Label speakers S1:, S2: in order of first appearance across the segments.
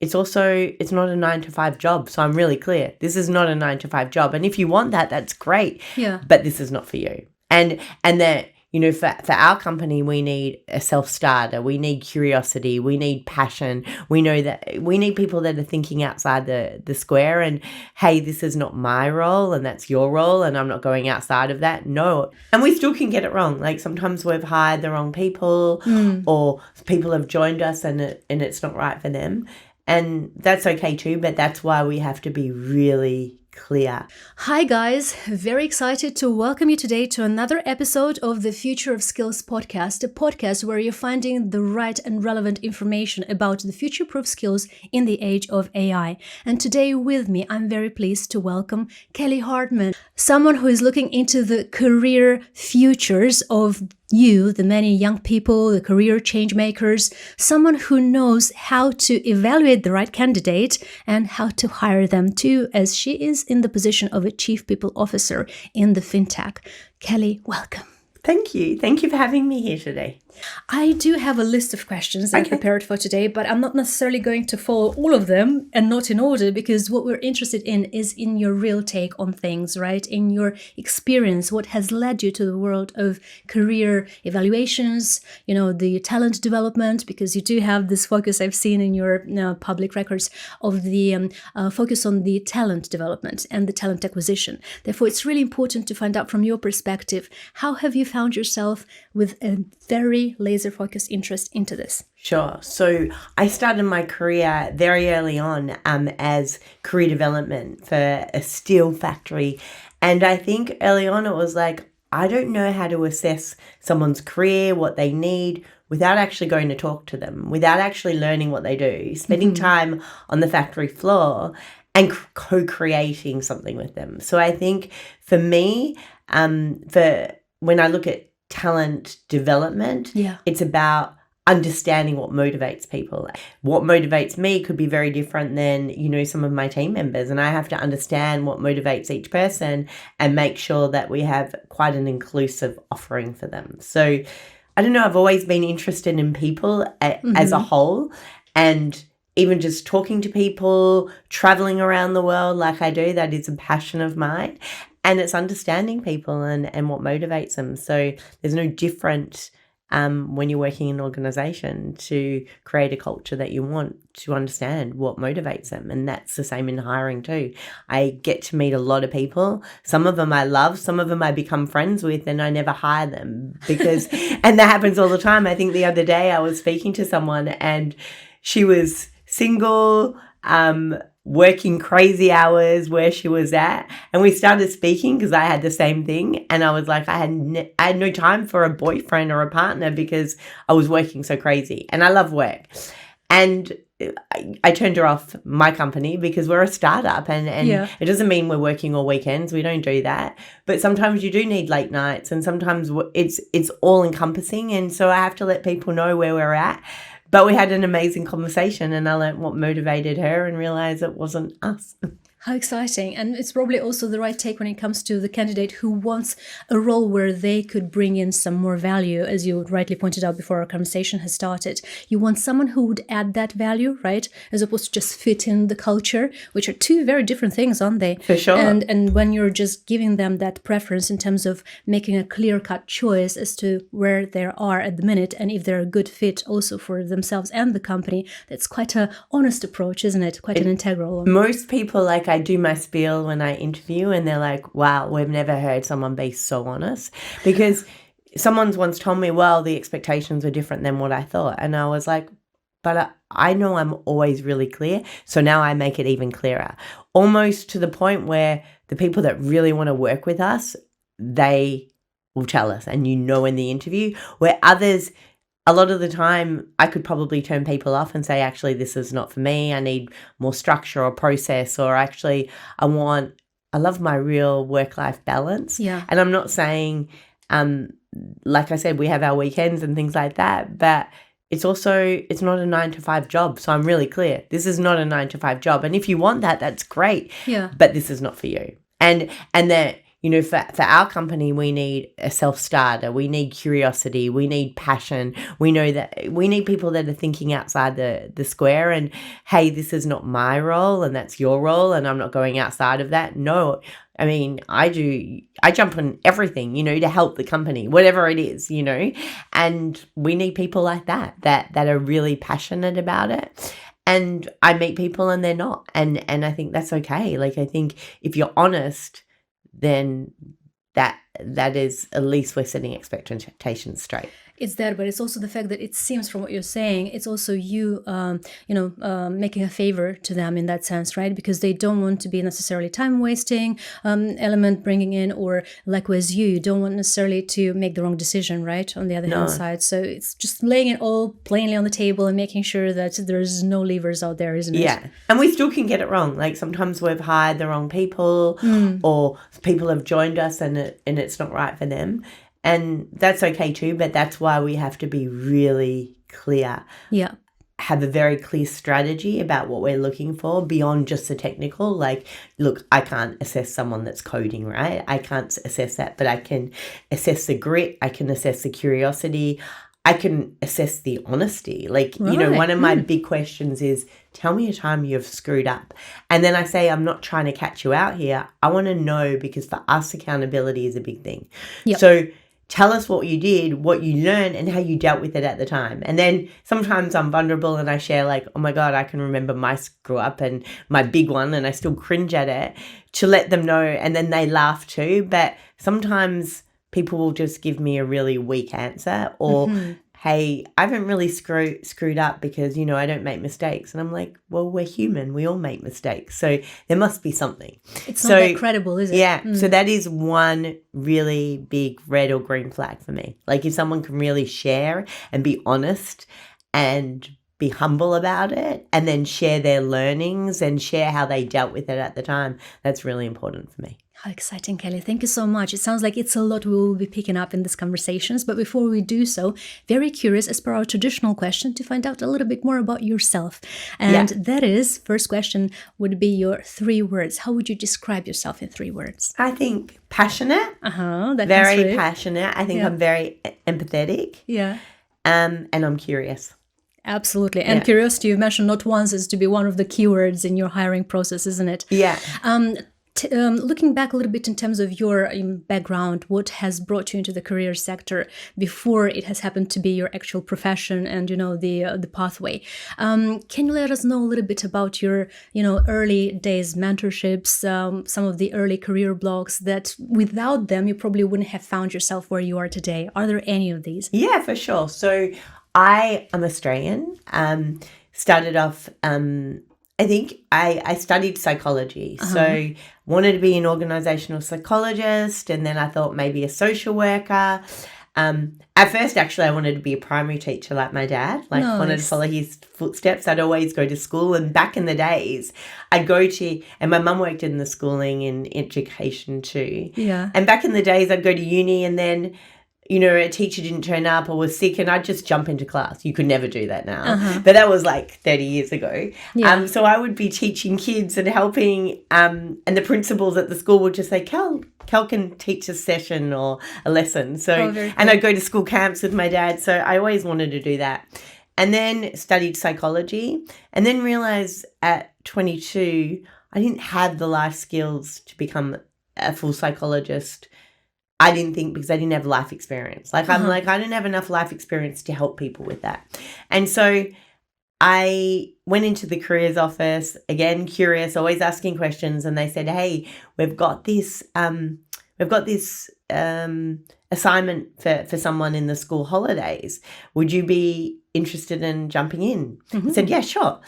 S1: it's not a 9 to 5 job. So I'm really clear. This is not a 9 to 5 job. And if you want that, that's great.
S2: Yeah.
S1: But this is not for you. And that, for our company, we need a self-starter. We need curiosity. We need passion. We know that we need people that are thinking outside the square and, hey, this is not my role and that's your role and I'm not going outside of that. No. And we still can get it wrong. Like sometimes we've hired the wrong people or people have joined us and it's not right for them. And that's okay too, but that's why we have to be really clear.
S2: Hi guys, very excited to welcome you today to another episode of the Future of Skills podcast, a podcast where you're finding the right and relevant information about the future-proof skills in the age of AI. And today with me, I'm very pleased to welcome Kelly Hartman, someone who is looking into the career futures of you, the many young people, the career change makers, someone who knows how to evaluate the right candidate and how to hire them too, as she is in the position of a chief people officer in the fintech. Kelly, welcome.
S1: Thank you. Thank you for having me here today.
S2: I do have a list of questions I prepared for today, but I'm not necessarily going to follow all of them and not in order, because what we're interested in is in your real take on things, right? In your experience, what has led you to the world of career evaluations, the talent development, because you do have this focus I've seen in your public records of the focus on the talent development and the talent acquisition. Therefore, it's really important to find out from your perspective, how have you found yourself with a very laser-focused interest into this?
S1: Sure. So I started my career very early on as career development for a steel factory. And I think early on it was like, I don't know how to assess someone's career, what they need, without actually going to talk to them, without actually learning what they do, spending time on the factory floor and co-creating something with them. So I think for me, when I look at talent development, it's about understanding what motivates people. What motivates me could be very different than, some of my team members. And I have to understand what motivates each person and make sure that we have quite an inclusive offering for them. So I don't know, I've always been interested in people as a whole, and even just talking to people, traveling around the world like I do, that is a passion of mine. And it's understanding people and what motivates them. So there's no different when you're working in an organization to create a culture that you want to understand what motivates them. And that's the same in hiring too. I get to meet a lot of people. Some of them I love, some of them I become friends with, and I never hire them because, and that happens all the time. I think the other day I was speaking to someone and she was single, working crazy hours where she was at, and we started speaking because I had the same thing, and I was like, I had no time for a boyfriend or a partner because I was working so crazy, and I love work. And I turned her off my company because we're a startup, and it doesn't mean we're working all weekends. We don't do that. But sometimes you do need late nights, and sometimes it's all encompassing, and so I have to let people know where we're at. But we had an amazing conversation and I learned what motivated her and realized it wasn't us.
S2: How exciting. And it's probably also the right take when it comes to the candidate who wants a role where they could bring in some more value, as you rightly pointed out before our conversation has started. You want someone who would add that value, right? As opposed to just fit in the culture, which are two very different things, aren't they?
S1: For sure.
S2: And when you're just giving them that preference in terms of making a clear-cut choice as to where they are at the minute and if they're a good fit also for themselves and the company, that's quite an honest approach, isn't it? Quite an integral one.
S1: Most people, I do my spiel when I interview and they're like, wow, we've never heard someone be so honest, because someone's once told me, well, the expectations were different than what I thought. And I was like, but I know I'm always really clear. So now I make it even clearer, almost to the point where the people that really want to work with us, they will tell us, and in the interview, where others, a lot of the time, I could probably turn people off and say, actually, this is not for me. I need more structure or process, or actually, I love my real work-life balance.
S2: Yeah.
S1: And I'm not saying, like I said, we have our weekends and things like that, but it's not a 9 to 5 job. So I'm really clear. This is not a 9 to 5 job. And if you want that, that's great.
S2: Yeah.
S1: But this is not for you. And that, for our company, we need a self-starter. We need curiosity. We need passion. We know that we need people that are thinking outside the square and, hey, this is not my role and that's your role and I'm not going outside of that. No, I mean, I jump on everything, to help the company, whatever it is, and we need people like that are really passionate about it. And I meet people and they're not. And I think that's okay. Like, I think if you're honest, then that is, at least we're setting expectations straight.
S2: It's that, but it's also the fact that it seems from what you're saying, it's also you, making a favor to them in that sense, right? Because they don't want to be necessarily time-wasting element bringing in, or likewise you don't want necessarily to make the wrong decision, right? On the other hand side. So it's just laying it all plainly on the table and making sure that there's no levers out there, isn't it?
S1: Yeah. And we still can get it wrong. Like sometimes we've hired the wrong people or people have joined us and it's not right for them. And that's okay too, but that's why we have to be really clear.
S2: Yeah.
S1: Have a very clear strategy about what we're looking for beyond just the technical. Like, look, I can't assess someone that's coding, right? I can't assess that, but I can assess the grit. I can assess the curiosity. I can assess the honesty. Like, one of my big questions is, tell me a time you've screwed up. And then I say, I'm not trying to catch you out here. I want to know, because for us, accountability is a big thing.
S2: Yep.
S1: So tell us what you did, what you learned, and how you dealt with it at the time. And then sometimes I'm vulnerable and I share like, oh my God, I can remember my screw up and my big one and I still cringe at it, to let them know. And then they laugh too. But sometimes people will just give me a really weak answer or, hey, I haven't really screwed up because, I don't make mistakes. And I'm like, well, we're human. We all make mistakes. So there must be something.
S2: It's not that credible, is it?
S1: Yeah. So that is one really big red or green flag for me. Like if someone can really share and be honest and be humble about it and then share their learnings and share how they dealt with it at the time, that's really important for me.
S2: How exciting, Kelly. Thank you so much. It sounds like it's a lot we will be picking up in these conversations. But before we do so, very curious, as per our traditional question, to find out a little bit more about yourself. And that is, first question would be your 3 words. How would you describe yourself in 3 words?
S1: I think passionate.
S2: That
S1: very passionate. I think I'm very empathetic.
S2: Yeah.
S1: And I'm curious.
S2: Absolutely. And curiosity, you've mentioned not once, is to be one of the keywords in your hiring process, isn't it?
S1: Yeah.
S2: Looking back a little bit in terms of your background, what has brought you into the career sector before it has happened to be your actual profession and, the pathway. Can you let us know a little bit about your, early days mentorships, some of the early career blocks that without them, you probably wouldn't have found yourself where you are today? Are there any of these?
S1: Yeah, for sure. So I am Australian, started off, I think I studied psychology. So wanted to be an organizational psychologist, and then I thought maybe a social worker. At first, actually, I wanted to be a primary teacher like my dad, wanted to follow his footsteps. I'd always go to school, and back in the days, I'd go to, and my mum worked in the schooling and education too.
S2: Yeah.
S1: And back in the days, I'd go to uni, and then a teacher didn't turn up or was sick, and I'd just jump into class. You could never do that now. But that was like 30 years ago.
S2: Yeah.
S1: So I would be teaching kids and helping, and the principals at the school would just say, Cal can teach a session or a lesson. So, and I'd go to school camps with my dad. So I always wanted to do that. And then studied psychology, and then realized at 22, I didn't have the life skills to become a full psychologist. I didn't think, because I didn't have life experience. I'm like, I didn't have enough life experience to help people with that. And so I went into the careers office, again, curious, always asking questions. And they said, hey, we've got this assignment for someone in the school holidays. Would you be interested in jumping in? I said, yeah, sure.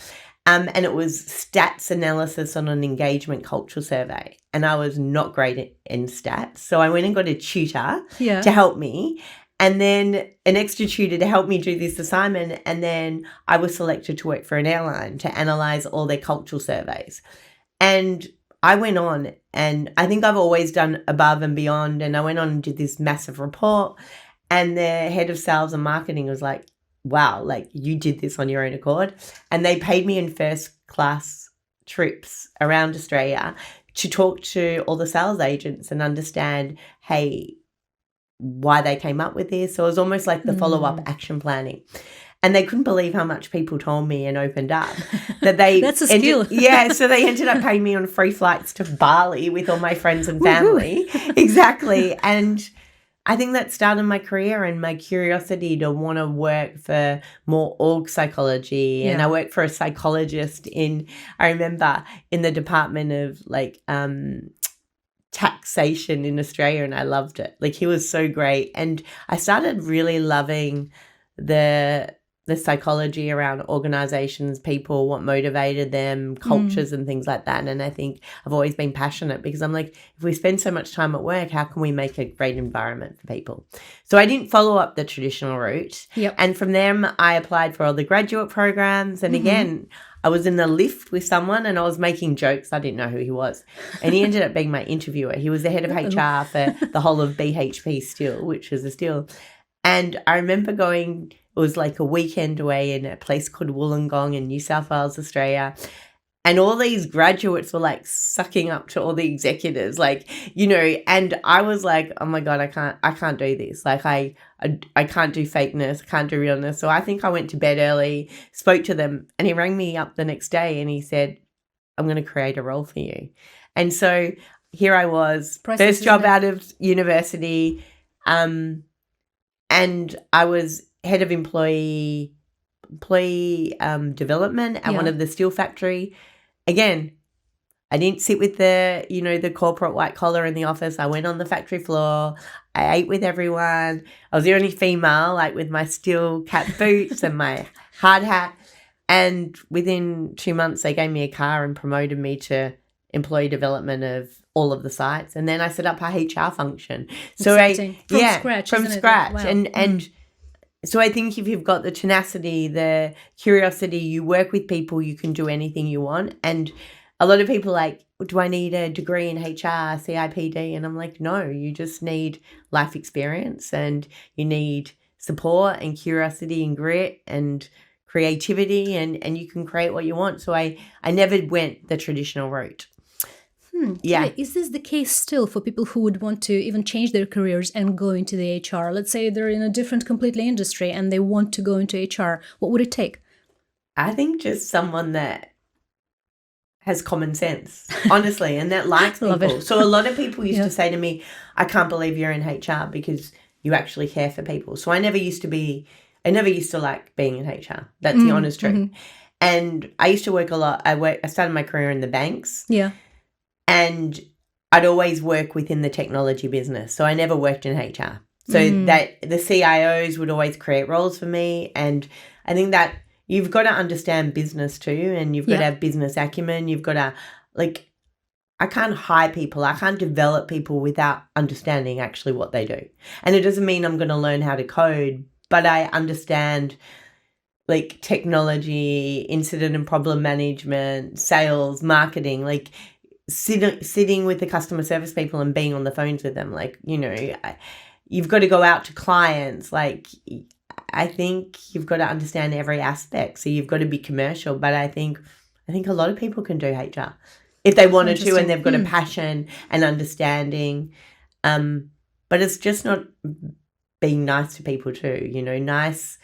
S1: And it was stats analysis on an engagement cultural survey. And I was not great in stats. So I went and got a tutor to help me, and then an extra tutor to help me do this assignment. And then I was selected to work for an airline to analyze all their cultural surveys. And I went on, and I think I've always done above and beyond. And I went on and did this massive report. And the head of sales and marketing was like, wow, like you did this on your own accord. And they paid me in first class trips around Australia to talk to all the sales agents and understand, hey, why they came up with this. So it was almost like the follow-up action planning. And they couldn't believe how much people told me and opened up. That they
S2: That's a skill.
S1: So they ended up paying me on free flights to Bali with all my friends and family. Exactly. And I think that started my career and my curiosity to want to work for more org psychology. And I worked for a psychologist I remember in the department of taxation in Australia, and I loved it. Like, he was so great. And I started really loving the psychology around organizations, people, what motivated them, cultures and things like that. And I think I've always been passionate because I'm like, if we spend so much time at work, how can we make a great environment for people? So I didn't follow up the traditional route.
S2: Yep.
S1: And from them, I applied for all the graduate programs. And again, I was in the lift with someone and I was making jokes. I didn't know who he was. And he ended up being my interviewer. He was the head of HR for the whole of BHP Steel, which was a steel. And I remember going, it was like a weekend away in a place called Wollongong in New South Wales, Australia. And all these graduates were like sucking up to all the executives, like, you know, and I was like, oh my God, I can't do this. Like I can't do fakeness, I can't do realness. So I think I went to bed early, spoke to them, and he rang me up the next day and he said, I'm going to create a role for you. And so here I was, first job out of university, and I was head of employee development at one of the steel factory. Again, I didn't sit with the corporate white collar in the office. I went on the factory floor. I ate with everyone. I was the only female, like with my steel cap boots and my hard hat. And within 2 months, they gave me a car and promoted me to employee development of all of the sites. And then I set up our HR function. So from scratch.
S2: Wow.
S1: And so I think if you've got the tenacity, the curiosity, you work with people, you can do anything you want. And a lot of people are like, do I need a degree in HR, CIPD? And I'm like, no, you just need life experience and you need support and curiosity and grit and creativity and you can create what you want. So I never went the traditional route.
S2: Yeah. Is this the case still for people who would want to even change their careers and go into the HR? Let's say they're in a different completely industry and they want to go into HR. What would it take?
S1: I think just someone that has common sense, honestly, and that likes people.
S2: Love it.
S1: So a lot of people used to say to me, I can't believe you're in HR because you actually care for people. So I never used to like being in HR. That's the honest truth. And I used to work a lot. I started my career in the banks.
S2: Yeah.
S1: And I'd always work within the technology business. So I never worked in HR. So that the CIOs would always create roles for me. And I think that you've got to understand business too. And you've got to have business acumen. You've got to, I can't hire people. I can't develop people without understanding actually what they do. And it doesn't mean I'm going to learn how to code, but I understand technology, incident and problem management, sales, marketing, sitting with the customer service people and being on the phones with them. You've got to go out to clients. I think you've got to understand every aspect. So you've got to be commercial. But I think a lot of people can do HR if they wanted to and they've got a passion and understanding. But it's just not being nice to people too. Nice.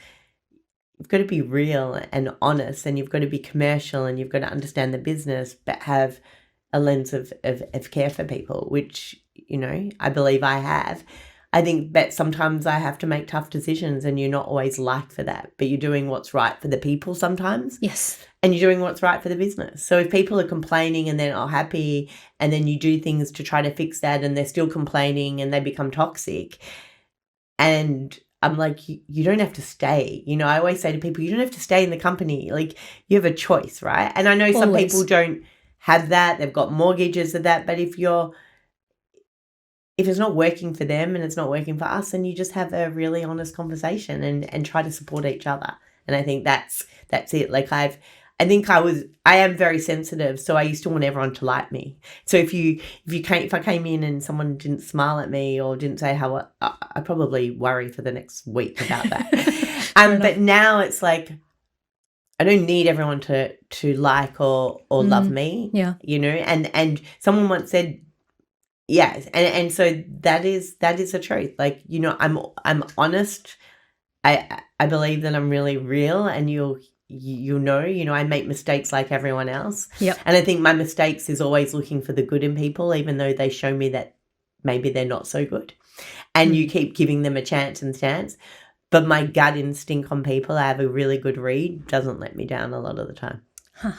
S1: You've got to be real and honest and you've got to be commercial and you've got to understand the business but have a lens of care for people, which, I believe I have. I think that sometimes I have to make tough decisions and you're not always liked for that, but you're doing what's right for the people sometimes.
S2: Yes.
S1: And you're doing what's right for the business. So if people are complaining and they're not happy and then you do things to try to fix that and they're still complaining and they become toxic, and I'm like, you don't have to stay. I always say to people, you don't have to stay in the company. You have a choice, right? And I know some people don't have that. They've got mortgages of that. But if it's not working for them and it's not working for us, then you just have a really honest conversation and try to support each other. And I think that's it. I am very sensitive, so I used to want everyone to like me. So if I came in and someone didn't smile at me or didn't say how, I'd probably worry for the next week about that. But now it's I don't need everyone to like or love me.
S2: Yeah.
S1: And someone once said, yes, and so that is the truth. Like, I'm honest. I believe that I'm really real, and you'll I make mistakes like everyone else.
S2: Yep.
S1: And I think my mistakes is always looking for the good in people, even though they show me that maybe they're not so good. And you keep giving them a chance and chance. But my gut instinct on people, I have a really good read, doesn't let me down a lot of the time.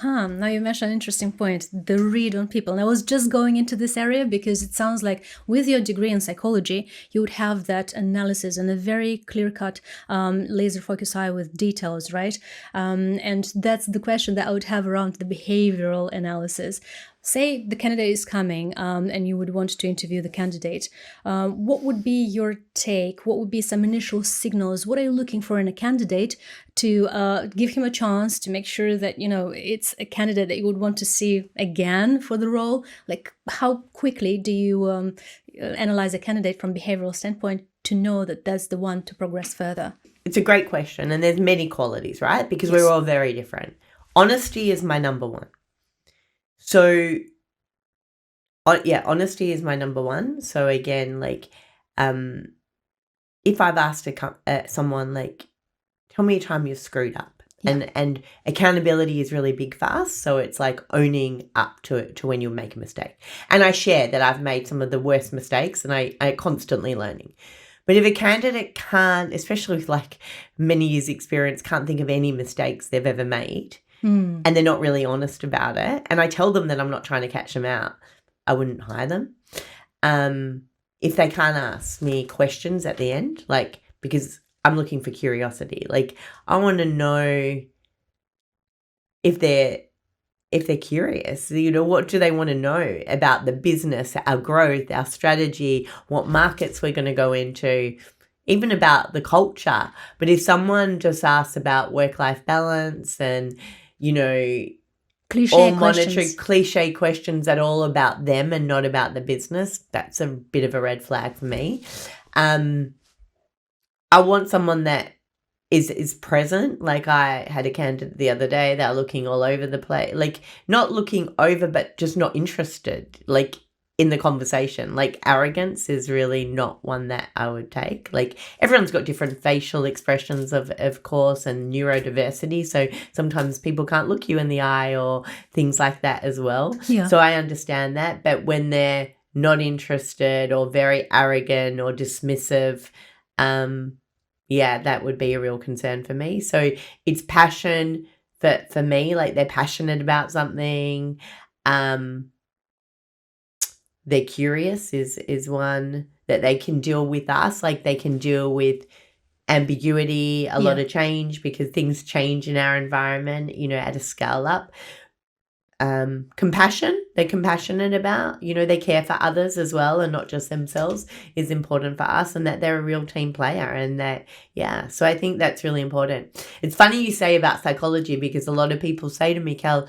S2: Now you mentioned an interesting point, the read on people. And I was just going into this area because it sounds like with your degree in psychology, you would have that analysis and a very clear-cut laser focus eye with details, right? And that's the question that I would have around the behavioral analysis. Say the candidate is coming and you would want to interview the candidate. What would be your take? What would be some initial signals? What are you looking for in a candidate to give him a chance to make sure that, it's a candidate that you would want to see again for the role? Like, how quickly do you analyze a candidate from behavioral standpoint to know that that's the one to progress further?
S1: It's a great question. And there's many qualities, right? Because
S2: Yes.
S1: we're all very different. Honesty is my number one. So, honesty is my number one. So again, like, if I've asked someone, like, tell me a time you've screwed up, and accountability is really big for us. So it's like owning up to when you make a mistake. And I share that I've made some of the worst mistakes, and I constantly learning. But if a candidate can't, especially with like many years experience, can't think of any mistakes they've ever made, and they're not really honest about it, and I tell them that I'm not trying to catch them out, I wouldn't hire them. If they can't ask me questions at the end, like, because I'm looking for curiosity, like I want to know if they're curious, what do they want to know about the business, our growth, our strategy, what markets we're going to go into, even about the culture. But if someone just asks about work-life balance and, cliche questions that are all about them and not about the business, that's a bit of a red flag for me. I want someone that is present. Like, I had a candidate the other day, they're looking all over the place, like not looking over, but just not interested, like, in the conversation. Like, arrogance is really not one that I would take. Like, everyone's got different facial expressions, of course, and neurodiversity. So sometimes people can't look you in the eye or things like that as well.
S2: Yeah.
S1: So I understand that. But when they're not interested or very arrogant or dismissive, that would be a real concern for me. So it's passion for me, like they're passionate about something. They're curious is one, that they can deal with us, like they can deal with ambiguity, a lot of change, because things change in our environment, at a scale up. Compassion, they're compassionate about, they care for others as well and not just themselves, is important for us, and that they're a real team player, and that, so I think that's really important. It's funny you say about psychology, because a lot of people say to me, Kel,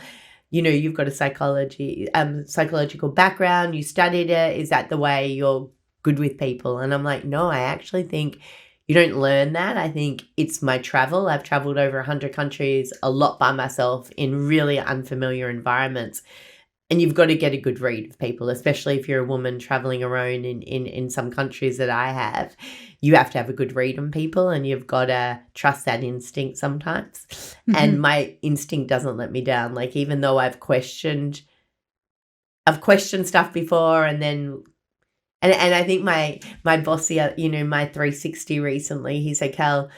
S1: you've got a psychological background, you studied it, is that the way you're good with people? And I'm like, no, I actually think you don't learn that. I think it's my travel. I've traveled over 100 countries, a lot by myself, in really unfamiliar environments. And you've got to get a good read of people, especially if you're a woman traveling alone in some countries that I have. You have to have a good read on people, and you've got to trust that instinct sometimes. Mm-hmm. And my instinct doesn't let me down. Like, even though I've questioned stuff before, and then and I think my boss, my 360 recently, he said, Cal,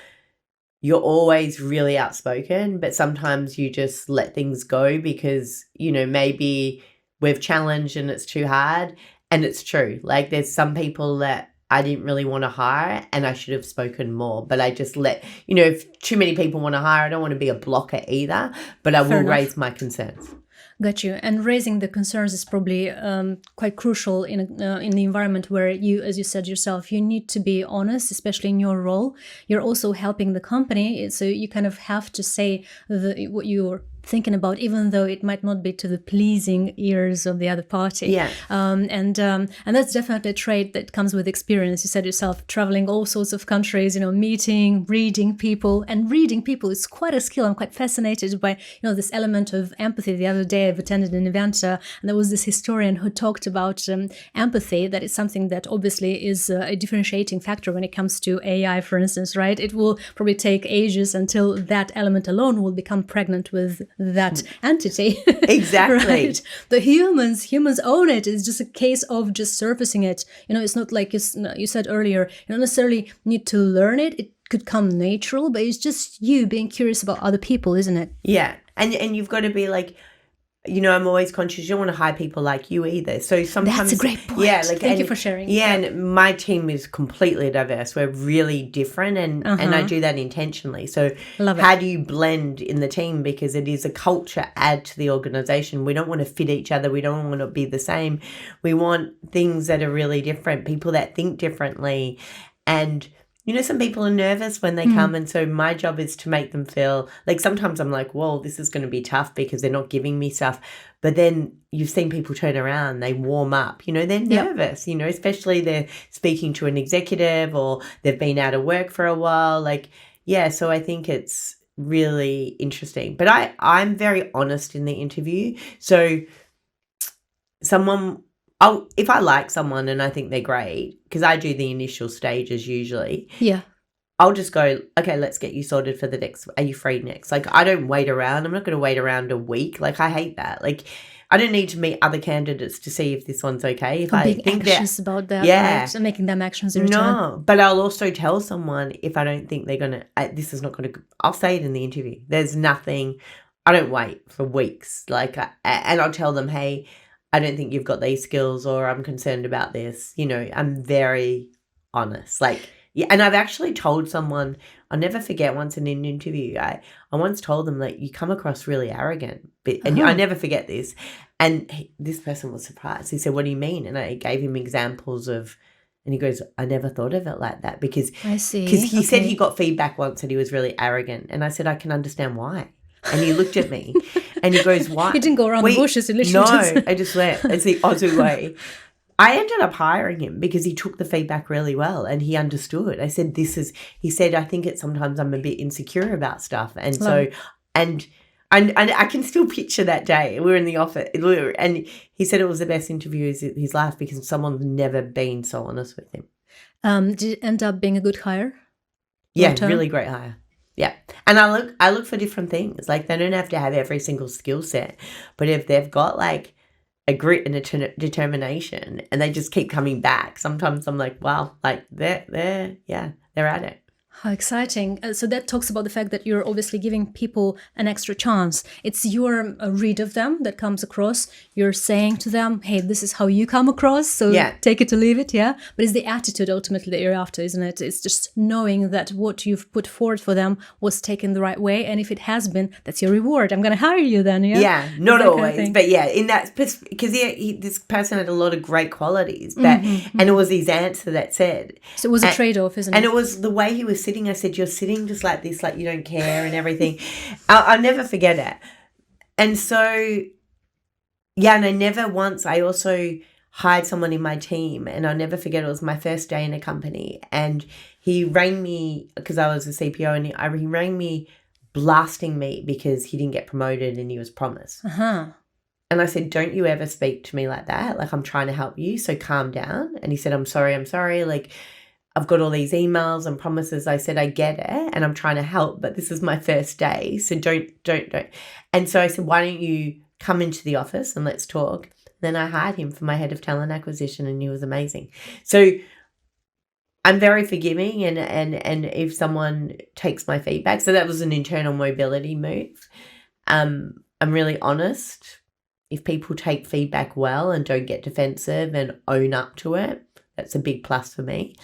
S1: you're always really outspoken, but sometimes you just let things go because, maybe we've challenged and it's too hard. And it's true. Like, there's some people that I didn't really want to hire, and I should have spoken more, but I just let, if too many people want to hire, I don't want to be a blocker either, but I will raise my concerns.
S2: Got you. And raising the concerns is probably quite crucial in the environment where you, as you said yourself, you need to be honest, especially in your role. You're also helping the company, so you kind of have to say what you're thinking about, even though it might not be to the pleasing ears of the other party.
S1: Yeah.
S2: And that's definitely a trait that comes with experience. You said yourself, traveling all sorts of countries, meeting, reading people. And reading people is quite a skill. I'm quite fascinated by, this element of empathy. The other day I've attended an event and there was this historian who talked about empathy, that it's something that obviously is a differentiating factor when it comes to AI, for instance, right? It will probably take ages until that element alone will become pregnant with that entity.
S1: Exactly.
S2: Right? The humans own it. It's just a case of just surfacing it. It's not like you said earlier, you don't necessarily need to learn it. It could come natural, but it's just you being curious about other people, isn't it?
S1: Yeah. And you've got to be like, I'm always conscious. You don't want to hire people like you either. So sometimes
S2: that's a great point.
S1: Yeah,
S2: thank you for sharing.
S1: Yeah, and my team is completely diverse. We're really different, and I do that intentionally. So how do you blend in the team? Because it is a culture add to the organization. We don't want to fit each other. We don't want to be the same. We want things that are really different. People that think differently, and some people are nervous when they come, and so my job is to make them feel like, sometimes I'm like, whoa, this is going to be tough because they're not giving me stuff. But then you've seen people turn around, they warm up, they're nervous, especially they're speaking to an executive or they've been out of work for a while. So I think it's really interesting. But I'm very honest in the interview. So if I like someone and I think they're great, because I do the initial stages usually.
S2: Yeah.
S1: I'll just go, okay, let's get you sorted for the next. Are you free next? I don't wait around. I'm not going to wait around a week. I hate that. I don't need to meet other candidates to see if this one's okay. If I think anxious
S2: about that,
S1: yeah,
S2: right? And making them actions in return.
S1: No, but I'll also tell someone if I don't think they're going to, this is not going to, I'll say it in the interview. There's nothing, I don't wait for weeks. And I'll tell them, hey, I don't think you've got these skills, or I'm concerned about this. I'm very honest. And I've actually told someone, I'll never forget once in an interview, I once told them, you come across really arrogant. And I never forget this. And this person was surprised. He said, what do you mean? And I gave him examples of, and he goes, I never thought of it like that, because
S2: I see.
S1: Because he said he got feedback once that he was really arrogant. And I said, I can understand why. And he looked at me and he goes, why?
S2: He didn't go around the bushes. He literally
S1: I just went. It's the Aussie way. I ended up hiring him because he took the feedback really well and he understood. I said, he said, I think sometimes I'm a bit insecure about stuff. And so, and I can still picture that day. We were in the office and he said it was the best interview of his life because someone's never been so honest with him.
S2: Did it end up being a good hire?
S1: Yeah, really great hire. Yeah. And I look for different things. They don't have to have every single skill set, but if they've got a grit and a determination and they just keep coming back, sometimes I'm like, wow, they're at it.
S2: How exciting. So that talks about the fact that you're obviously giving people an extra chance. It's your read of them that comes across. You're saying to them, hey, this is how you come across. So take it or leave it. Yeah. But it's the attitude ultimately that you're after, isn't it? It's just knowing that what you've put forward for them was taken the right way. And if it has been, that's your reward. I'm going to hire you then. Yeah.
S1: Yeah. Not always. But yeah, in that, because this person had a lot of great qualities. But and it was his answer that said.
S2: So it was a trade-off, isn't it?
S1: And it was the way he was sitting. I said, you're sitting just like this, you don't care and everything. I'll never forget it. And so, and I also hired someone in my team, and I'll never forget, it was my first day in a company, and he rang me because I was a CPO, and he rang me blasting me because he didn't get promoted and he was promised. And I said, don't you ever speak to me like that. I'm trying to help you, so calm down. And he said, I'm sorry. I've got all these emails and promises. I said, I get it and I'm trying to help, but this is my first day. So don't. And so I said, why don't you come into the office and let's talk? Then I hired him for my head of talent acquisition and he was amazing. So I'm very forgiving and if someone takes my feedback, so that was an internal mobility move. I'm really honest. If people take feedback well and don't get defensive and own up to it, that's a big plus for me.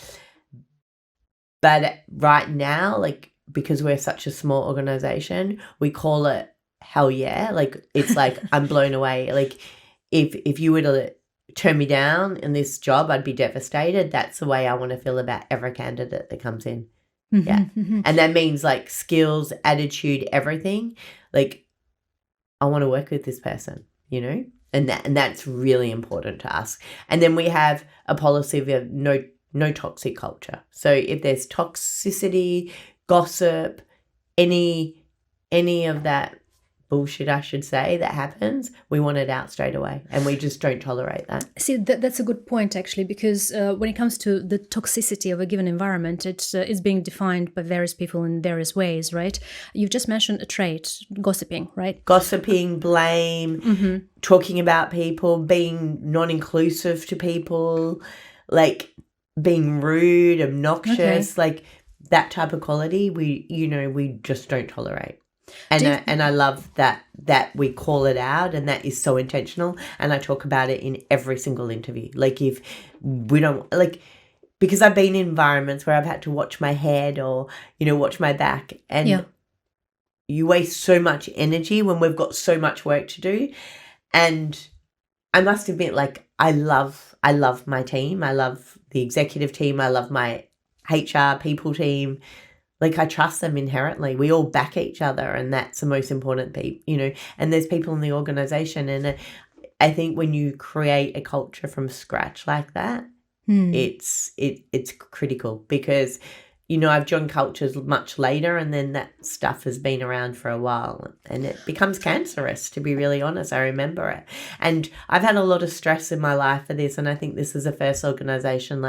S1: But right now, because we're such a small organization, we call it hell yeah. It's I'm blown away. If you were to turn me down in this job, I'd be devastated. That's the way I want to feel about every candidate that comes in. Yeah. And that means skills, attitude, everything. I want to work with this person, and that's really important to us. And then we have a policy of no toxic culture. So if there's toxicity, gossip, any of that bullshit, I should say, that happens, we want it out straight away, and we just don't tolerate that.
S2: See, that's a good point, actually, because when it comes to the toxicity of a given environment, it is being defined by various people in various ways, right? You've just mentioned a trait, gossiping, right?
S1: Gossiping, blame, talking about people, being non-inclusive to people, like being rude, obnoxious, like that type of quality, we just don't tolerate. And I love that we call it out, and that is so intentional. And I talk about it in every single interview. Like if we don't because I've been in environments where I've had to watch my head or, watch my back, and you waste so much energy when we've got so much work to do. And I must admit, I love my team. I love the executive team. I love my HR people team. I trust them inherently. We all back each other, and that's the most important thing, and there's people in the organization. And I think when you create a culture from scratch like that, it's critical, because, I've joined cultures much later, and then that stuff has been around for a while, and it becomes cancerous, to be really honest. I remember it. And I've had a lot of stress in my life for this, and I think this is the first organization,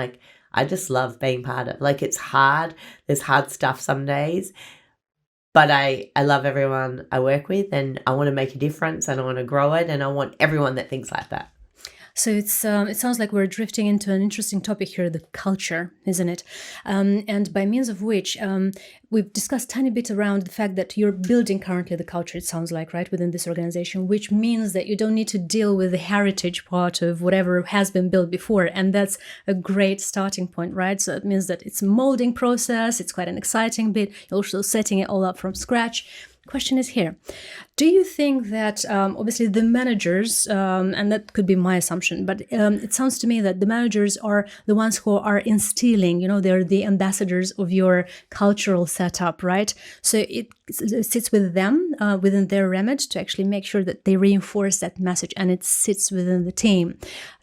S1: I just love being part of. It's hard. There's hard stuff some days. But I love everyone I work with, and I want to make a difference, and I want to grow it, and I want everyone that thinks like that.
S2: So it sounds like we're drifting into an interesting topic here, the culture, isn't it? And by means of which we've discussed a tiny bit around the fact that you're building currently the culture, it sounds like, right, within this organization, which means that you don't need to deal with the heritage part of whatever has been built before. And that's a great starting point, right? So it means that it's a molding process. It's quite an exciting bit. You're also setting it all up from scratch. Question is here. Do you think that obviously the managers, and that could be my assumption, but it sounds to me that the managers are the ones who are instilling, they're the ambassadors of your cultural setup, right? So it sits with them, within their remit, to actually make sure that they reinforce that message, and it sits within the team.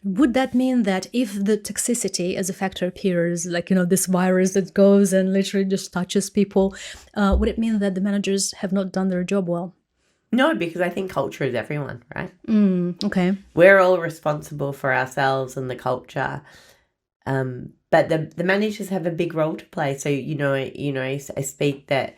S2: Would that mean that if the toxicity as a factor appears, this virus that goes and literally just touches people, would it mean that the managers have not done their job well?
S1: No, because I think culture is everyone, right?
S2: Okay.
S1: We're all responsible for ourselves and the culture. But the managers have a big role to play. So, I speak that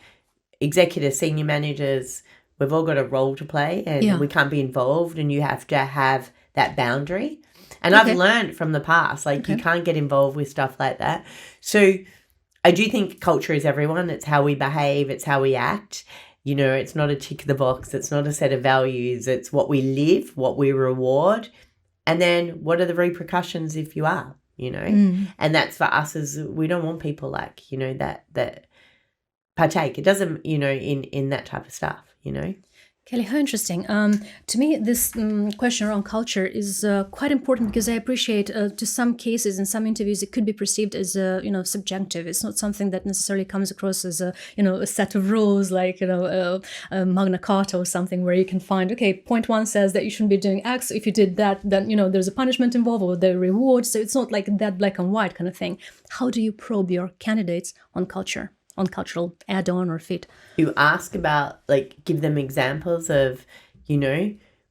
S1: executives, senior managers, we've all got a role to play, and we can't be involved, and you have to have that boundary. And I've learned from the past, you can't get involved with stuff like that. So I do think culture is everyone. It's how we behave. It's how we act. It's not a tick of the box. It's not a set of values. It's what we live, what we reward. And then what are the repercussions if you are, And that's for us, is we don't want people that partake. It doesn't, in that type of stuff,
S2: Kelly, how interesting. To me, this question around culture is quite important, because I appreciate to some cases, in some interviews, it could be perceived as, subjective. It's not something that necessarily comes across as a set of rules, like, a Magna Carta or something, where you can find, okay, point one says that you shouldn't be doing X. If you did that, then, there's a punishment involved or the reward. So it's not like that black and white kind of thing. How do you probe your candidates on culture? On cultural add-on or fit?
S1: You ask about, give them examples of,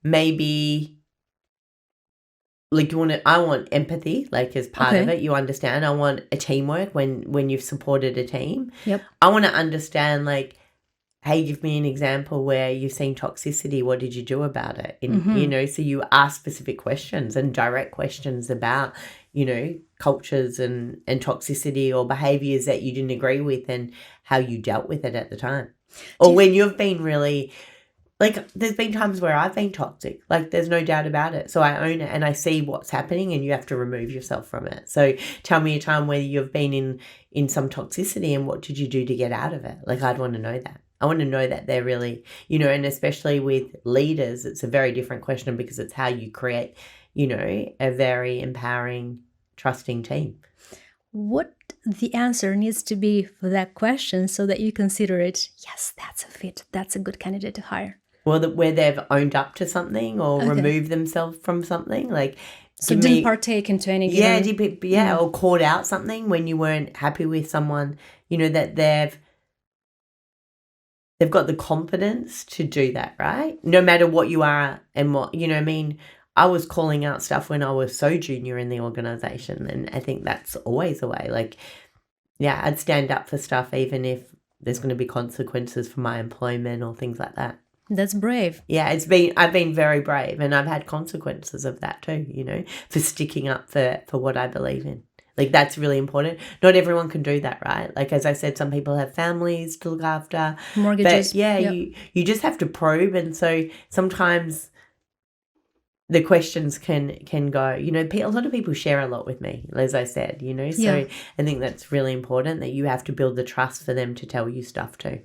S1: maybe, I want empathy, as part of it. You understand. I want a teamwork when you've supported a team.
S2: Yep.
S1: I want to understand, hey, give me an example where you've seen toxicity. What did you do about it? And, so you ask specific questions and direct questions about, cultures and toxicity or behaviors that you didn't agree with, and how you dealt with it at the time. Or when you've been really, there's been times where I've been toxic. There's no doubt about it. So I own it, and I see what's happening, and you have to remove yourself from it. So tell me a time where you've been in some toxicity, and what did you do to get out of it? I'd want to know that. I want to know that they're really, and especially with leaders, it's a very different question, because it's how you create, a very empowering, trusting team.
S2: What the answer needs to be for that question, so that you consider it, yes, that's a fit, that's a good candidate to hire?
S1: where they've owned up to something or
S2: Okay.
S1: removed themselves from something. Like,
S2: So didn't partake into any given...
S1: or called out something when you weren't happy with someone, that they've got the confidence to do that, right? No matter what you are and what, I was calling out stuff when I was so junior in the organization, and I think that's always the way. Like, yeah, I'd stand up for stuff even if there's going to be consequences for my employment or things like that.
S2: That's brave.
S1: Yeah, I've been very brave, and I've had consequences of that too, for sticking up for what I believe in. Like, that's really important. Not everyone can do that, right? Like, as I said, some people have families to look after.
S2: Mortgages.
S1: But yeah,
S2: yep.
S1: you just have to probe. And so sometimes the questions can go, a lot of people share a lot with me, as I said, So
S2: Yeah.
S1: I think that's really important, that you have to build the trust for them to tell you stuff too.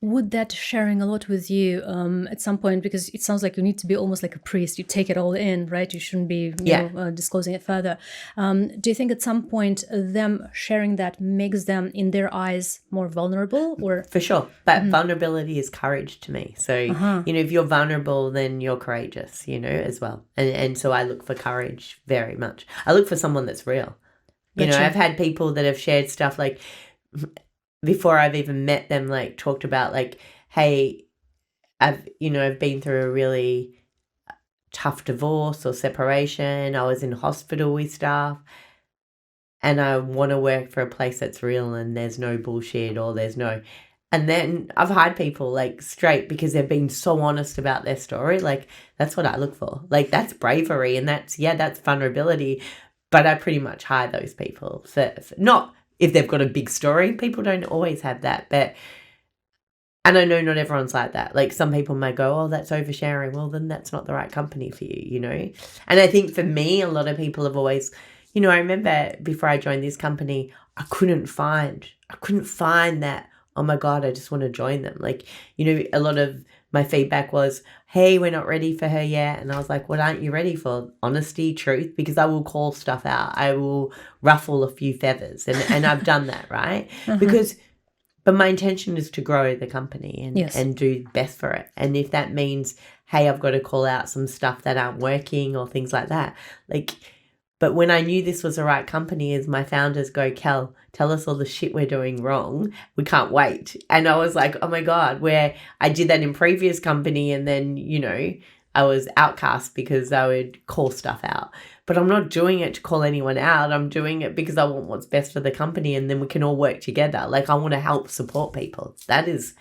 S2: Would that sharing a lot with you at some point, because it sounds like you need to be almost like a priest, you take it all in, right? You shouldn't be disclosing it further. Do you think at some point them sharing that makes them in their eyes more vulnerable? Or
S1: For sure. But vulnerability is courage to me. So, if you're vulnerable, then you're courageous, as well. And so I look for courage very much. I look for someone that's real.
S2: Gotcha.
S1: I've had people that have shared stuff like, before I've even met them, like, talked about, like, hey, I've been through a really tough divorce or separation. I was in hospital with stuff, and I want to work for a place that's real and there's no bullshit or there's no... And then I've hired people, like, straight because they've been so honest about their story. Like, that's what I look for. Like, that's bravery, and that's vulnerability. But I pretty much hire those people for not... If they've got a big story, people don't always have that. And I know not everyone's like that. Like, some people might go, oh, that's oversharing. Well, then that's not the right company for you, And I think for me, a lot of people have always, I remember before I joined this company, I couldn't find that, oh my God, I just want to join them. Like, a lot of my feedback was, hey, we're not ready for her yet. And I was like, what aren't you ready for? Honesty, truth, because I will call stuff out. I will ruffle a few feathers. And I've done that, right? But my intention is to grow the company and do best for it. And if that means, hey, I've got to call out some stuff that aren't working or things like that. But when I knew this was the right company, as my founders go, Cal, tell us all the shit we're doing wrong. We can't wait. And I was like, oh my God, where I did that in previous company, and then, I was outcast because I would call stuff out. But I'm not doing it to call anyone out. I'm doing it because I want what's best for the company, and then we can all work together. Like, I want to help support people. That is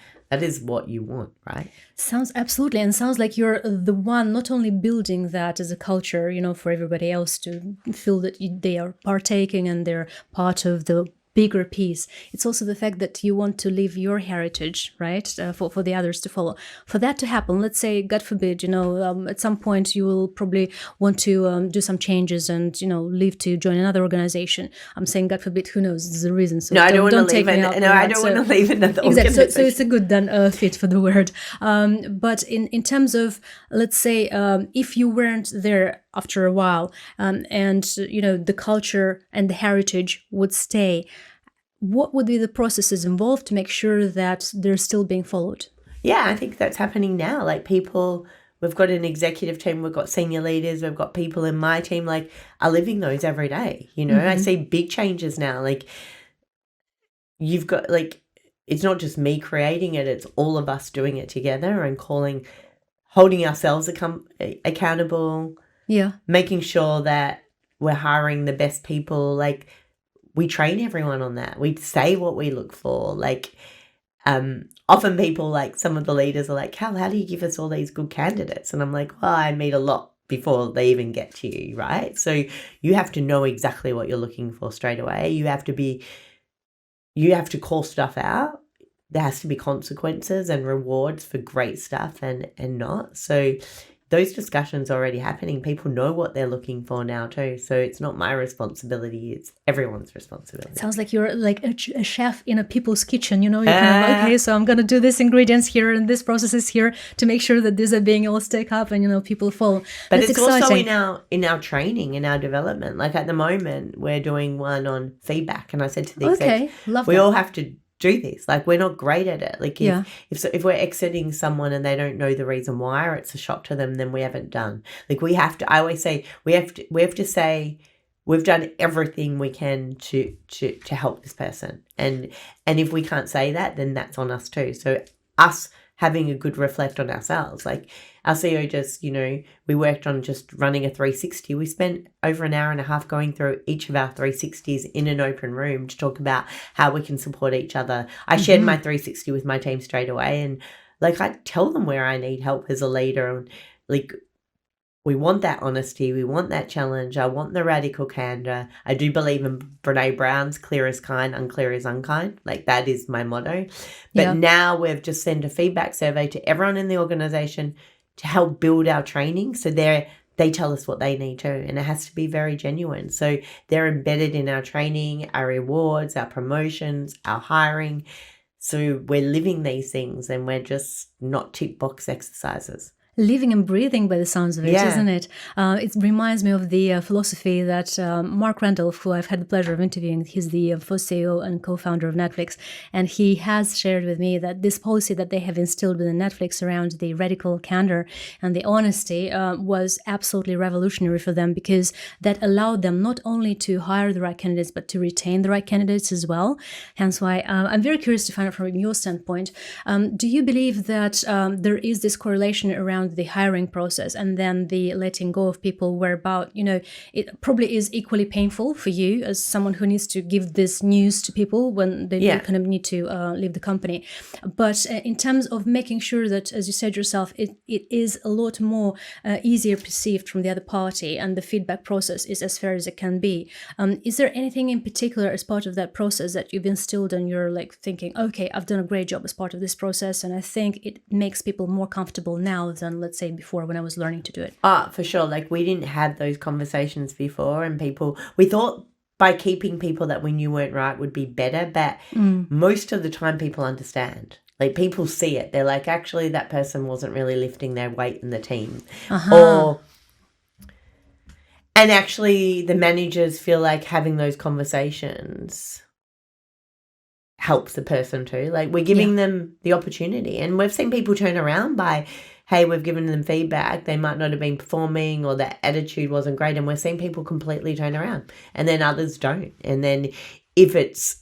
S1: what you want, right?
S2: Sounds absolutely. And sounds like you're the one not only building that as a culture, for everybody else to feel that they are partaking and they're part of the bigger piece. It's also the fact that you want to leave your heritage, right, for the others to follow. For that to happen, let's say, God forbid, at some point you will probably want to do some changes and, leave to join another organization. I'm saying God forbid, who knows, there's a reason. So
S1: no, I don't want to leave.
S2: I
S1: don't want to leave another
S2: exactly.
S1: organization.
S2: So it's a good fit for the word. But in terms of, let's say, if you weren't there after a while, and the culture and the heritage would stay, what would be the processes involved to make sure that they're still being followed?
S1: Yeah, I think that's happening now. Like, people, we've got an executive team, we've got senior leaders, we've got people in my team, like, are living those every day. I see big changes now. Like, you've got, like, it's not just me creating it, it's all of us doing it together and holding ourselves accountable.
S2: Yeah.
S1: Making sure that we're hiring the best people. Like, we train everyone on that. We say what we look for. Like, often people, like, some of the leaders are like, Cal, how do you give us all these good candidates? And I'm like, well, I meet a lot before they even get to you, right? So you have to know exactly what you're looking for straight away. You have to call stuff out. There has to be consequences and rewards for great stuff and not. So those discussions are already happening. People know what they're looking for now too. So it's not my responsibility. It's everyone's responsibility.
S2: It sounds like you're like a chef in a people's kitchen. You kind of, okay, so I'm going to do this ingredients here and this process is here to make sure that these are being all stack up and, people follow.
S1: But
S2: That's
S1: it's
S2: exciting.
S1: also in our training, in our development. Like, at the moment, we're doing one on feedback. And I said to the execs,
S2: love
S1: we
S2: that.
S1: all have to do this. Like, we're not great at it. Like,
S2: Yeah.
S1: if we're exiting someone and they don't know the reason why, or it's a shock to them, then we haven't done. Like, we have to. I always say we have to say we've done everything we can to help this person, and if we can't say that, then that's on us too. So us having a good reflect on ourselves. Like, our CEO just, we worked on just running a 360. We spent over an hour and a half going through each of our 360s in an open room to talk about how we can support each other. I shared my 360 with my team straight away, and like, I tell them where I need help as a leader, and like, we want that honesty. We want that challenge. I want the radical candor. I do believe in Brene Brown's clear is kind, unclear is unkind. Like, that is my motto. But now we've just sent a feedback survey to everyone in the organization to help build our training. So they tell us what they need to, and it has to be very genuine. So they're embedded in our training, our rewards, our promotions, our hiring. So we're living these things, and we're just not tick box exercises.
S2: Living and breathing by the sounds of it, isn't it? It reminds me of the philosophy that Mark Randolph, who I've had the pleasure of interviewing, he's the first CEO and co-founder of Netflix, and he has shared with me that this policy that they have instilled within Netflix around the radical candor and the honesty was absolutely revolutionary for them, because that allowed them not only to hire the right candidates, but to retain the right candidates as well. Hence why I'm very curious to find out from your standpoint, do you believe that there is this correlation around the hiring process and then the letting go of people, whereabout, it probably is equally painful for you as someone who needs to give this news to people when they kind of need to leave the company. But in terms of making sure that, as you said yourself, it is a lot more easier perceived from the other party, and the feedback process is as fair as it can be. Is there anything in particular as part of that process that you've instilled and you're like thinking, okay, I've done a great job as part of this process, and I think it makes people more comfortable now than, let's say, before when I was learning to do it?
S1: For sure. Like, we didn't have those conversations before, and we thought by keeping people that we knew weren't right would be better, but most of the time people understand. Like, people see it. They're like, actually, that person wasn't really lifting their weight in the team. And actually the managers feel like having those conversations helps the person too. Like, we're giving them the opportunity, and we've seen people turn around by, hey, we've given them feedback. They might not have been performing, or their attitude wasn't great, and we're seeing people completely turn around, and then others don't. And then if it's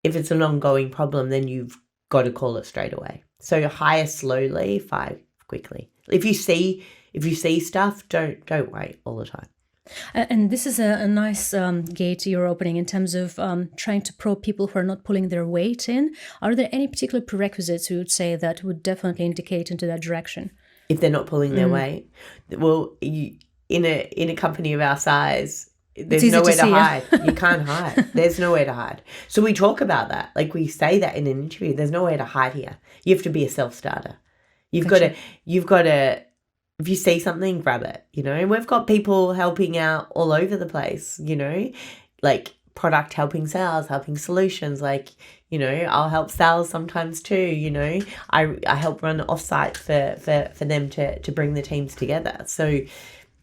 S1: an ongoing problem, then you've got to call it straight away. So hire slowly, fire quickly. If you see stuff, don't wait all the time.
S2: And this is a nice gate you're opening in terms of trying to probe people who are not pulling their weight in. Are there any particular prerequisites you would say that would definitely indicate into that direction?
S1: If they're not pulling their weight, well, in a company of our size, there's nowhere to hide. You can't hide. There's nowhere to hide. So we talk about that. Like, we say that in an interview. There's nowhere to hide here. You have to be a self-starter. You've got to. If you see something, grab it, We've got people helping out all over the place, like product helping sales, helping solutions, like, I'll help sales sometimes too, I help run offsite for them to bring the teams together. So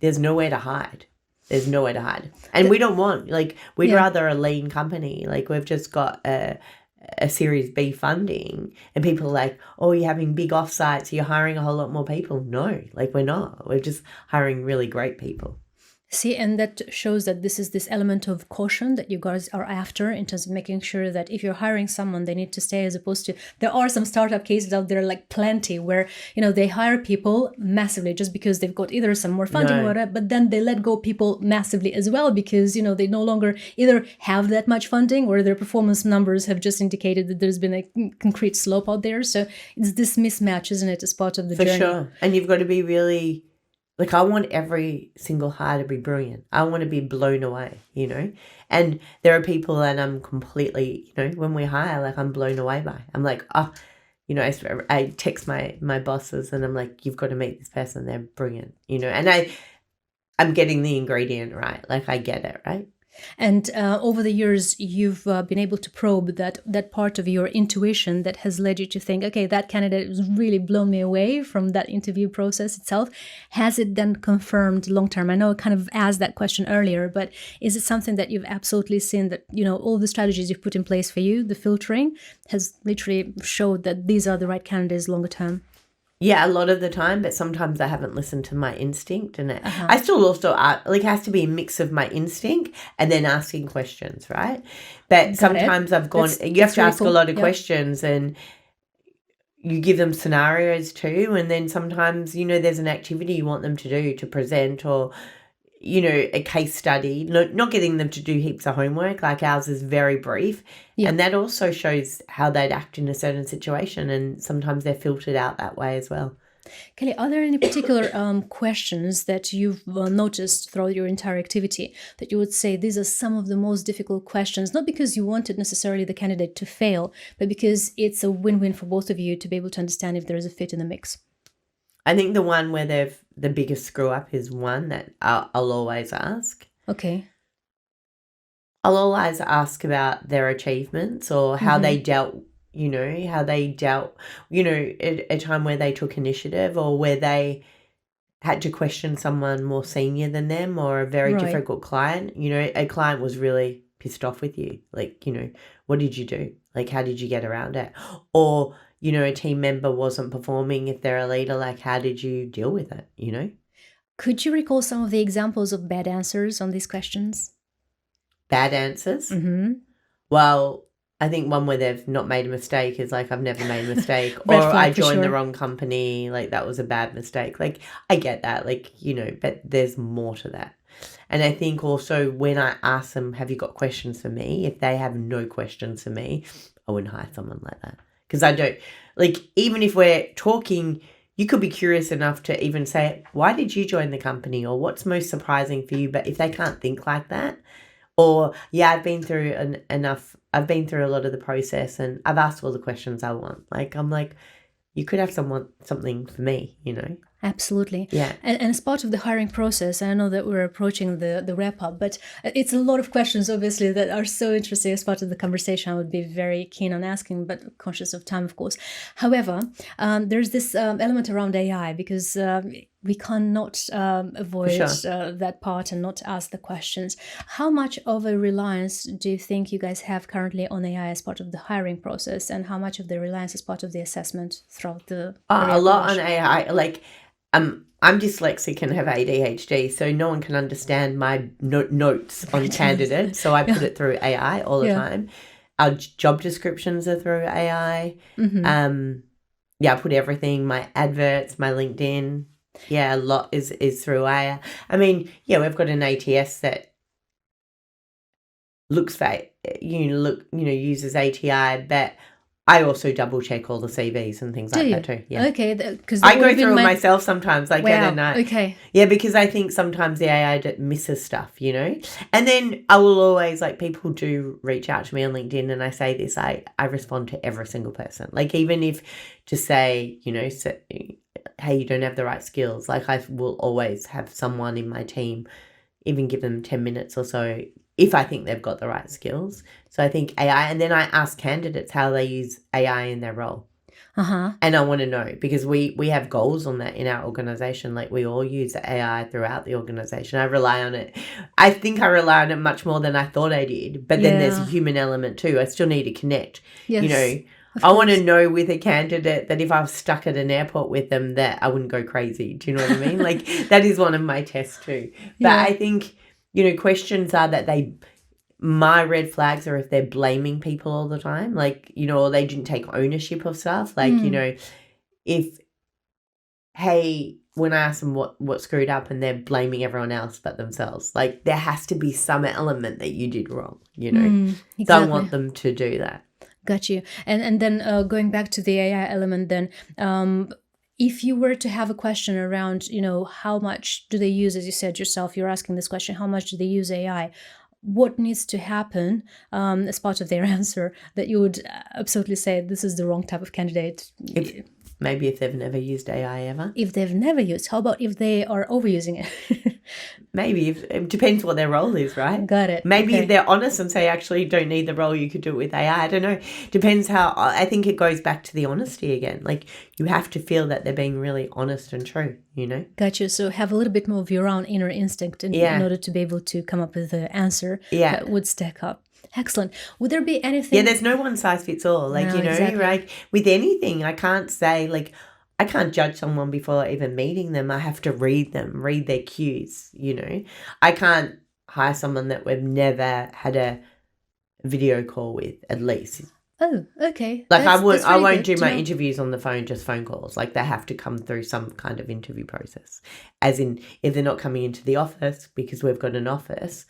S1: there's nowhere to hide. There's nowhere to hide. And we don't want, like, we'd rather a lean company. Like, we've just got a Series B funding, and people are like, oh, you're having big offsites, you're hiring a whole lot more people. No, like, we're not. We're just hiring really great people.
S2: See, and that shows that this is this element of caution that you guys are after in terms of making sure that if you're hiring someone, they need to stay, as opposed to, there are some startup cases out there, like plenty, where, they hire people massively just because they've got either some more funding or whatever, but then they let go people massively as well because, they no longer either have that much funding, or their performance numbers have just indicated that there's been a concrete slope out there. So it's this mismatch, isn't it, as part of the journey?
S1: For sure. And you've got to be really... Like, I want every single hire to be brilliant. I want to be blown away, And there are people that I'm completely, when we hire, like, I'm blown away by. I'm like, I text my bosses and I'm like, you've got to meet this person. They're brilliant, And I'm getting the ingredient right. Like, I get it, right?
S2: And over the years, you've been able to probe that part of your intuition that has led you to think, okay, that candidate has really blown me away from that interview process itself. Has it then confirmed long term? I know I kind of asked that question earlier, but is it something that you've absolutely seen that, all the strategies you've put in place for you, the filtering, has literally showed that these are the right candidates longer term?
S1: Yeah, a lot of the time, but sometimes I haven't listened to my instinct, and I still also it has to be a mix of my instinct and then asking questions, right? But sometimes I've gone. You have to ask a lot of questions, and you give them scenarios too, and then sometimes there's an activity you want them to do to present, or a case study. Not getting them to do heaps of homework. Like ours is very brief. And that also shows how they'd act in a certain situation, and sometimes they're filtered out that way as well.
S2: Kelly, are there any particular questions that you've noticed throughout your entire activity that you would say these are some of the most difficult questions, not because you wanted necessarily the candidate to fail, but because it's a win-win for both of you to be able to understand if there is a fit in the mix?
S1: I think the one where the biggest screw up is one that I'll always ask.
S2: Okay.
S1: I'll always ask about their achievements or how they dealt, how they dealt, a time where they took initiative or where they had to question someone more senior than them or a very difficult client. A client was really pissed off with you. Like, what did you do? Like, how did you get around it? Or, a team member wasn't performing if they're a leader. Like, how did you deal with it,
S2: Could you recall some of the examples of bad answers on these questions?
S1: Bad answers?
S2: Mm-hmm.
S1: Well, I think one where they've not made a mistake is like, I've never made a mistake. Or I joined the wrong company. Like, that was a bad mistake. Like, I get that. Like, but there's more to that. And I think also when I ask them, have you got questions for me? If they have no questions for me, I wouldn't hire someone like that. Because I don't, like, even if we're talking, you could be curious enough to even say, why did you join the company? Or what's most surprising for you? But if they can't think like that, or, I've been through I've been through a lot of the process and I've asked all the questions I want. Like, I'm like, you could have something for me,
S2: Absolutely.
S1: Yeah.
S2: And as part of the hiring process, I know that we're approaching the wrap up, but it's a lot of questions, obviously, that are so interesting as part of the conversation. I would be very keen on asking, but conscious of time, of course. However, there's this element around AI because we cannot avoid that part and not ask the questions. How much of a reliance do you think you guys have currently on AI as part of the hiring process, and how much of the reliance is part of the assessment throughout the
S1: a lot on AI. Like, I'm dyslexic and have ADHD, so no one can understand my notes on candidates. So I put it through AI all the time. Our job descriptions are through AI. Mm-hmm. I put everything, my adverts, my LinkedIn. A lot is through AI. I mean, we've got an ATS that looks fake, uses ATI, but I also double check all the CVs and things like that too. Yeah.
S2: Okay. Because
S1: I go through it myself sometimes, like at night.
S2: Okay.
S1: Yeah, because I think sometimes the AI misses stuff, And then I will always, like, people do reach out to me on LinkedIn and I say this, I respond to every single person. Like, even if to say, hey, you don't have the right skills. Like, I will always have someone in my team, even give them 10 minutes or so, if I think they've got the right skills. So I think AI, and then I ask candidates how they use AI in their role. And I want to know, because we have goals on that in our organization. Like, we all use AI throughout the organization. I rely on it. I think I rely on it much more than I thought I did. But then there's a human element too. I still need to connect. Yes. I want to know with a candidate that if I was stuck at an airport with them, that I wouldn't go crazy. Do you know what I mean? Like, that is one of my tests too. But I think, questions are that my red flags are if they're blaming people all the time, like, or they didn't take ownership of stuff. Like, if, hey, when I ask them what screwed up and they're blaming everyone else but themselves, like, there has to be some element that you did wrong, Exactly. So I want them to do that.
S2: Got you. And then going back to the AI element then, if you were to have a question around, how much do they use, as you said yourself, you're asking this question, how much do they use AI? What needs to happen as part of their answer that you would absolutely say this is the wrong type of candidate?
S1: Maybe if they've never used AI ever.
S2: If they've never used, how about if they are overusing it?
S1: Maybe it depends what their role is, right?
S2: Got it.
S1: Maybe
S2: Okay.
S1: if they're honest and say, actually, you don't need the role, you could do it with AI. I don't know. Depends how. I think it goes back to the honesty again. Like, you have to feel that they're being really honest and true, you know?
S2: Gotcha. So have a little bit more of your own inner instinct in order to be able to come up with the answer that would stack up. Excellent. Would there be anything?
S1: Yeah, there's no one size fits all. Like,
S2: No,
S1: you know,
S2: exactly.
S1: like with anything, I can't say, like, I can't judge someone before even meeting them. I have to read them, read their cues, you know. I can't hire someone that we've never had a video call with, at least.
S2: Oh, okay.
S1: Like, I
S2: That's
S1: won't
S2: really
S1: do
S2: good
S1: my
S2: to know.
S1: interviews on the phone, just phone calls. Like, they have to come through some kind of interview process. As in, if they're not coming into the office, because we've got an office,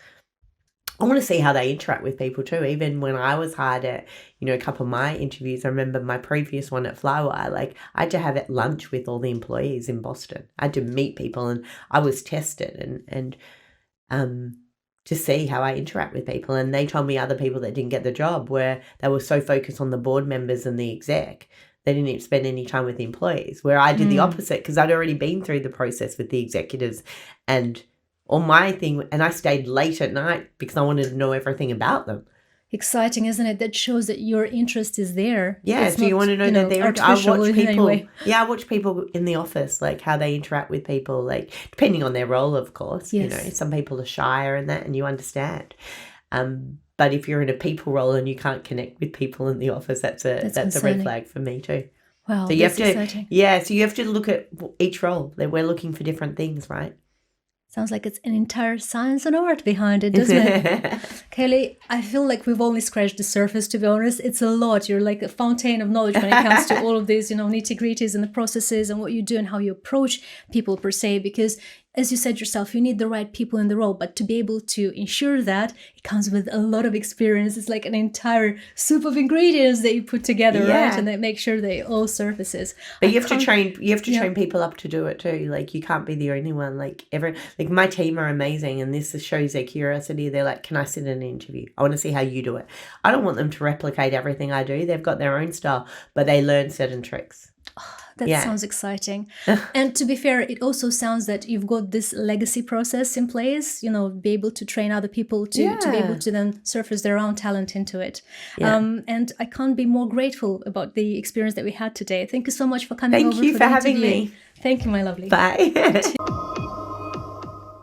S1: I want to see how they interact with people too. Even when I was hired at, you know, a couple of my interviews, I remember my previous one at Flywire, like, I had to have lunch with all the employees in Boston. I had to meet people, and I was tested and to see how I interact with people. And they told me other people that didn't get the job where they were so focused on the board members and the exec, they didn't even spend any time with the employees, where I did the opposite, because I'd already been through the process with the executives and on my thing, and I stayed late at night because I wanted to know everything about them.
S2: Exciting, isn't it? That shows that your interest is there.
S1: Yeah,
S2: It's
S1: so you
S2: not,
S1: want to know that they're. I
S2: artificial
S1: watch
S2: in any
S1: people.
S2: way.
S1: Yeah, I watch people in the office, like how they interact with people, like depending on their role, of course.
S2: Yes.
S1: You know, some people are shyer and that, and you understand. But if you're in a people role and you can't connect with people in the office, that's a red
S2: concerning.
S1: flag for me too.
S2: Wow,
S1: So you have
S2: that's
S1: to,
S2: exciting.
S1: so you have to look at each role. That we're looking for different things, right?
S2: Sounds like it's an entire science and art behind it, doesn't it? Kaylee, I feel like we've only scratched the surface, to be honest. It's a lot. You're like a fountain of knowledge when it comes to all of these, nitty-gritties and the processes and what you do and how you approach people per se, because as you said yourself, you need the right people in the role, but to be able to ensure that, it comes with a lot of experience. It's like an entire soup of ingredients that you put together, right? And that make sure they all surfaces.
S1: But you have to train people up to do it too. Like, you can't be the only one. Like, my team are amazing, and this shows their curiosity. They're like, can I sit in an interview? I want to see how you do it. I don't want them to replicate everything I do. They've got their own style, but they learn certain tricks.
S2: That sounds exciting. And to be fair, it also sounds that you've got this legacy process in place, be able to train other people to be able to then surface their own talent into it. And I can't be more grateful about the experience that we had today. Thank you so much for coming over.
S1: Thank you for having me.
S2: Thank you, my lovely.
S1: Bye.